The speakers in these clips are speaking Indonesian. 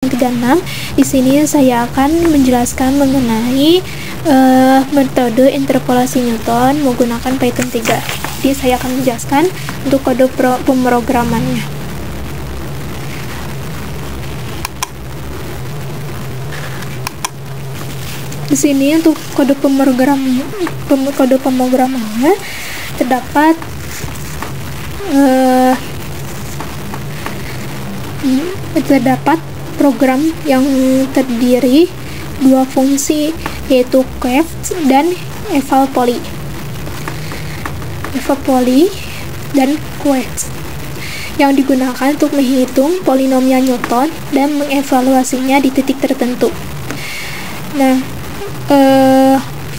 36. Di sini saya akan menjelaskan mengenai metode interpolasi Newton menggunakan Python 3. Jadi saya akan menjelaskan untuk kode pemrogramannya. Di sini untuk kode pemrogramannya terdapat program yang terdiri dua fungsi, yaitu coef dan eval-poly dan coef, yang digunakan untuk menghitung polinomial Newton dan mengevaluasinya di titik tertentu. Nah,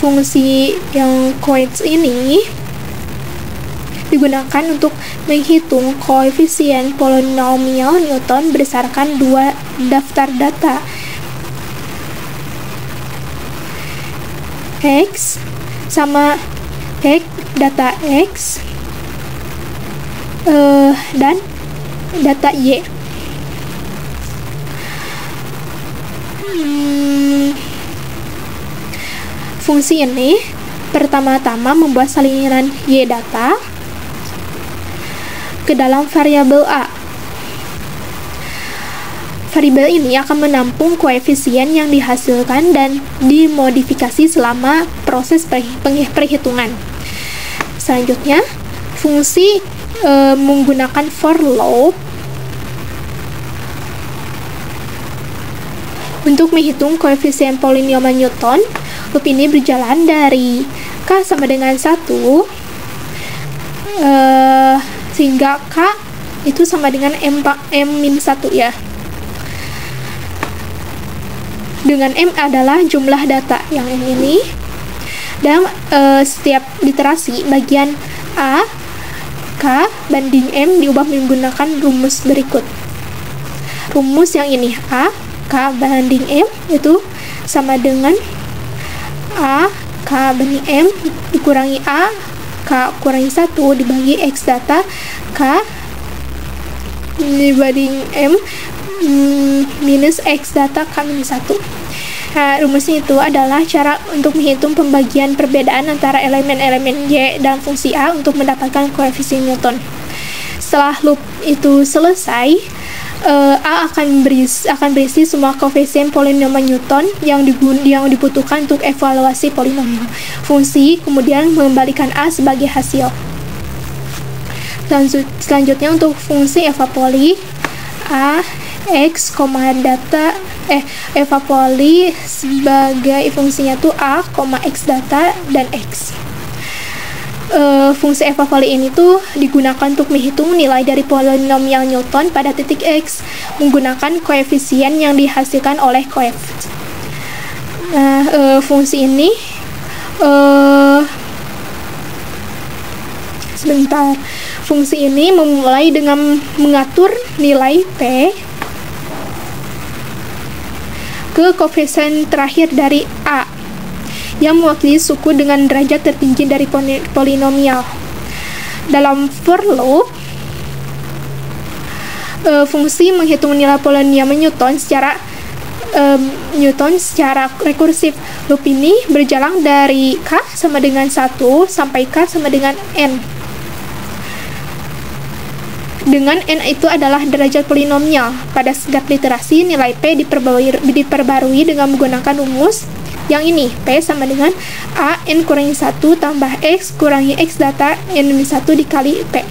fungsi yang coef ini digunakan untuk menghitung koefisien polinomial Newton berdasarkan dua daftar data, X sama data X dan data Y. Fungsi ini pertama-tama membuat salinan Y data ke dalam variabel A. Variabel ini akan menampung koefisien yang dihasilkan dan dimodifikasi selama proses perhitungan. Selanjutnya, fungsi menggunakan for loop untuk menghitung koefisien polinomial Newton. Loop ini berjalan dari K sama dengan 1 sehingga K itu sama dengan M-1 ya. Dengan M adalah jumlah data yang ini. Dan setiap iterasi bagian A, K banding M diubah menggunakan rumus berikut. Rumus yang ini, A, K banding M itu sama dengan A, K banding M dikurangi A, K kurangi 1 dibagi X data K dibanding M minus X data K minus 1. Nah, rumusnya itu adalah cara untuk menghitung pembagian perbedaan antara elemen-elemen Y dalam fungsi A untuk mendapatkan koefisien Newton. Setelah loop itu selesai, A akan berisi semua koefisien polinomial Newton yang dibutuhkan untuk evaluasi polinomial. Fungsi kemudian mengembalikan A sebagai hasil. Selanjutnya untuk fungsi eval-poly, A, X, data eval-poly sebagai fungsinya tuh A, X data dan X. Fungsi eval-poly ini tuh digunakan untuk menghitung nilai dari polinomial Newton pada titik X menggunakan koefisien yang dihasilkan oleh coef. Nah, fungsi ini Fungsi ini memulai dengan mengatur nilai P ke koefisien terakhir dari A yang mewakili suku dengan derajat tertinggi dari polinomial. Dalam for loop, fungsi menghitung nilai polinomial Newton secara rekursif. Loop ini berjalan dari K sama dengan 1 sampai K sama dengan N. Dengan N itu adalah derajat polinomial. Pada setiap iterasi, nilai P diperbarui dengan menggunakan rumus yang ini. P sama dengan A N kurangi 1 tambah X kurangi X data N minus 1 dikali P.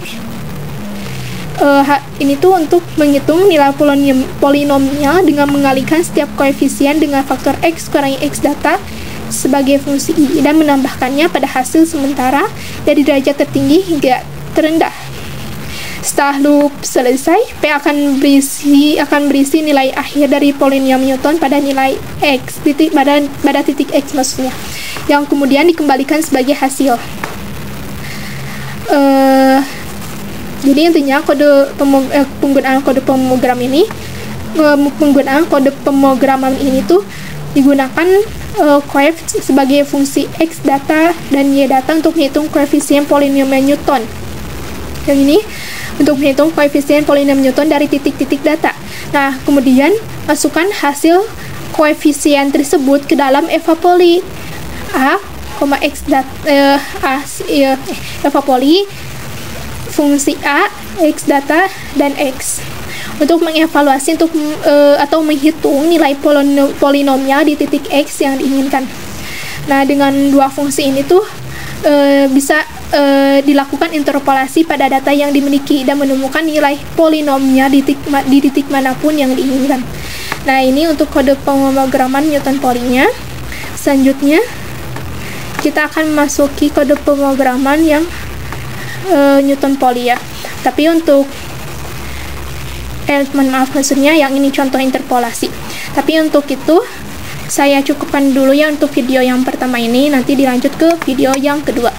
Ini tuh untuk menghitung nilai polinomial dengan mengalihkan setiap koefisien dengan faktor X kurangi X data sebagai fungsi I dan menambahkannya pada hasil sementara dari derajat tertinggi hingga terendah. Setelah loop selesai, P akan berisi nilai akhir dari polinomial Newton pada nilai X pada titik X maksudnya, yang kemudian dikembalikan sebagai hasil. Jadi intinya penggunaan kode pemrograman ini tuh digunakan coef sebagai fungsi X data dan Y data untuk menghitung koefisien polinomial Newton. Yang ini untuk menghitung koefisien polinomial Newton dari titik-titik data. Nah, kemudian masukkan hasil koefisien tersebut ke dalam evapoli A, X evapoli fungsi A, X data, dan X untuk mengevaluasi atau menghitung nilai polinomial di titik X yang diinginkan. Nah, dengan dua fungsi ini tuh bisa dilakukan interpolasi pada data yang dimiliki dan menemukan nilai polinomial di titik manapun yang diinginkan. Nah, ini untuk kode pemrograman Newton Poly-nya. Selanjutnya, kita akan memasuki kode pemrograman yang Newton Poly ya. Tapi untuk maksudnya yang ini contoh interpolasi. Tapi untuk itu, saya cukupkan dulu ya untuk video yang pertama ini. Nanti dilanjut ke video yang kedua.